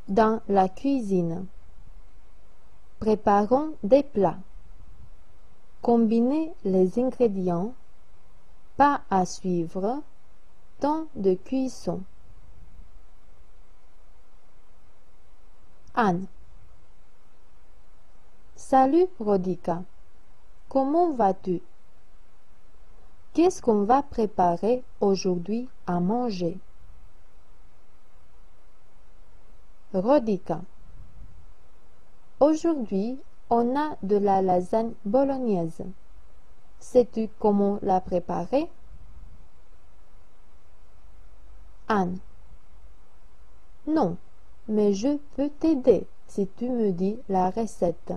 Dans la cuisine. Préparons des plats. Combinez les ingrédients. Pas à suivre. Temps de cuisson. Anne. Salut Rodica. Comment vas-tu? Qu'est-ce qu'on va préparer aujourd'hui à manger? Rodica. Aujourd'hui, on a de la lasagne bolognaise. Sais-tu comment la préparer? Anne. Non, mais je peux t'aider si tu me dis la recette.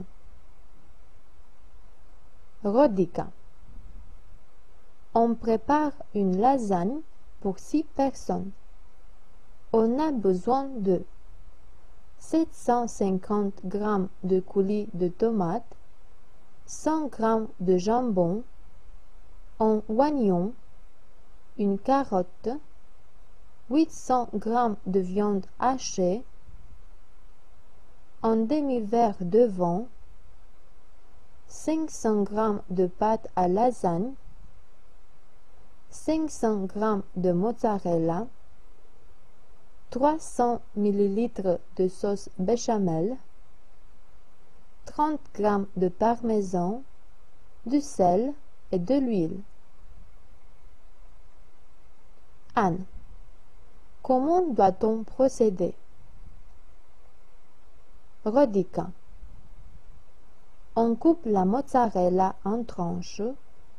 Rodica. On prépare une lasagne pour 6 personnes. On a besoin de 750 g de coulis de tomates, 100 g de jambon, un oignon, une carotte, 800 g de viande hachée, un demi-verre de vin, 500 g de pâte à lasagne, 500 g de mozzarella, 300 ml de sauce béchamel, 30 g de parmesan, du sel et de l'huile. Anne. Comment doit-on procéder? Rodica. On coupe la mozzarella en tranches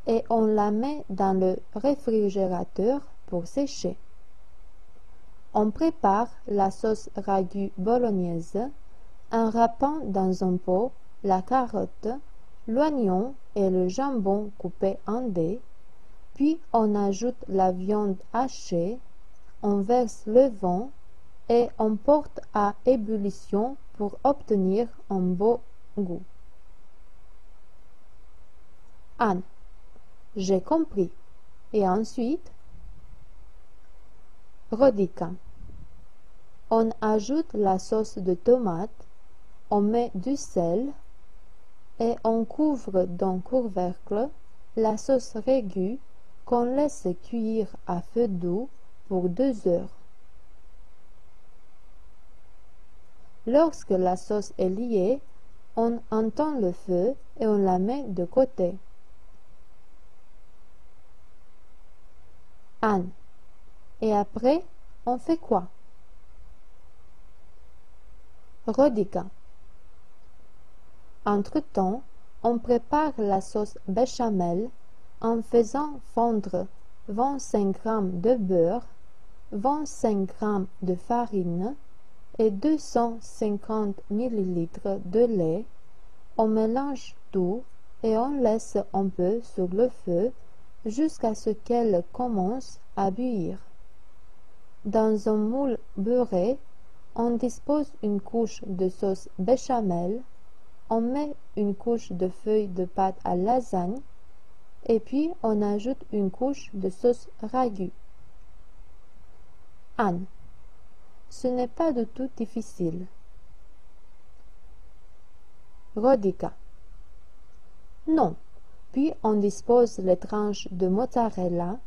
et on la met dans le réfrigérateur pour sécher. On prépare la sauce ragu bolognaise en râpant dans un pot la carotte, l'oignon et le jambon coupé en dés, puis on ajoute la viande hachée, on verse le vin et on porte à ébullition pour obtenir un beau goût. Anne. J'ai compris. Et ensuite? Rodica. On ajoute la sauce de tomate, on met du sel et on couvre d'un couvercle la sauce ragu qu'on laisse cuire à feu doux pour 2 heures. Lorsque la sauce est liée, on entend le feu et on la met de côté. Anne. Et après, on fait quoi? Rodica. Entre-temps, on prépare la sauce béchamel en faisant fondre 25 g de beurre, 25 g de farine et 250 ml de lait. On mélange tout et on laisse un peu sur le feu jusqu'à ce qu'elle commence à bouillir. Dans un moule beurré, on dispose une couche de sauce béchamel, on met une couche de feuilles de pâte à lasagne et puis on ajoute une couche de sauce ragu. Anne. Ce n'est pas du tout difficile. Rodica. Non. Puis on dispose les tranches de mozzarella,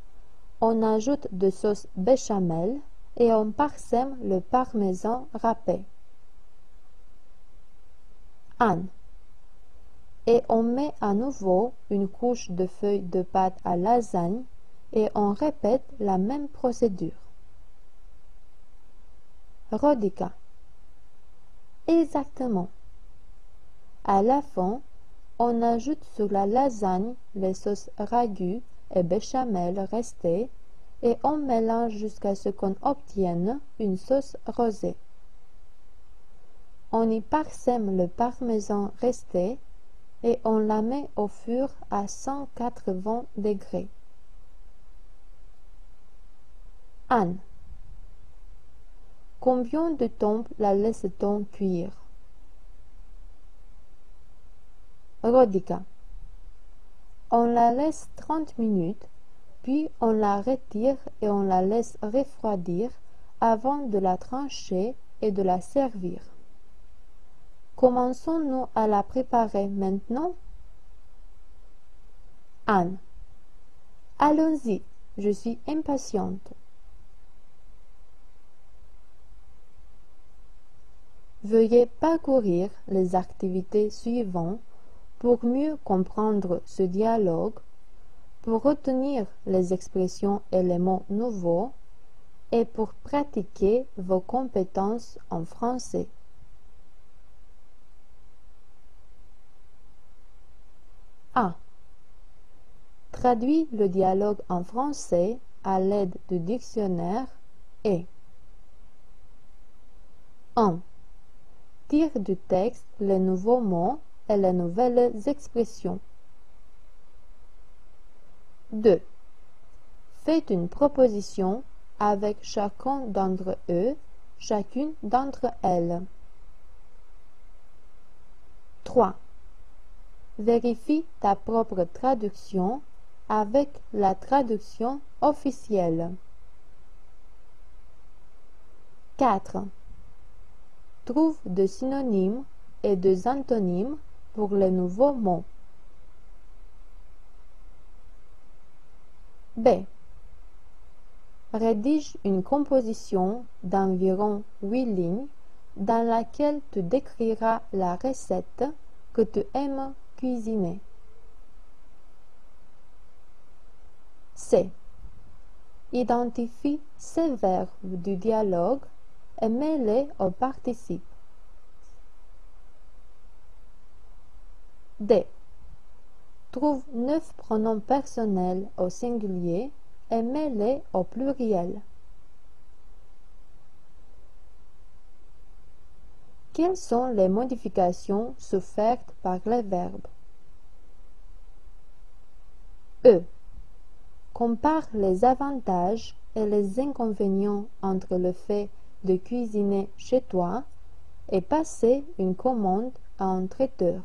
on ajoute de sauce béchamel et on parsème le parmesan râpé. Anne. Et on met à nouveau une couche de feuilles de pâte à lasagne et on répète la même procédure. Rodica. Exactement. À la fin, on ajoute sur la lasagne les sauces ragu et béchamel restées et on mélange jusqu'à ce qu'on obtienne une sauce rosée. On y parsème le parmesan resté et on la met au four à 180 degrés. Anne. Combien de temps la laisse-t-on cuire? Rodica. On la laisse 30 minutes, puis on la retire et on la laisse refroidir avant de la trancher et de la servir. Commençons-nous à la préparer maintenant? Anne. Allons-y, je suis impatiente. Veuillez parcourir les activités suivantes pour mieux comprendre ce dialogue, pour retenir les expressions et les mots nouveaux et pour pratiquer vos compétences en français. A. Traduis le dialogue en français à l'aide du dictionnaire et 1. Tire du texte les nouveaux mots et les nouvelles expressions. 2. Fais une proposition avec chacun d'entre eux, chacune d'entre elles. 3. Vérifie ta propre traduction avec la traduction officielle. 4. Trouve des synonymes et des antonymes pour les nouveaux mots. B. Rédige une composition d'environ 8 lignes dans laquelle tu décriras la recette que tu aimes cuisiner. C. Identifie ces verbes du dialogue et mets-les au participe. D. Trouve 9 pronoms personnels au singulier et mets-les au pluriel. Quelles sont les modifications offertes par les verbes? E. Compare les avantages et les inconvénients entre le fait de cuisiner chez toi et passer une commande à un traiteur.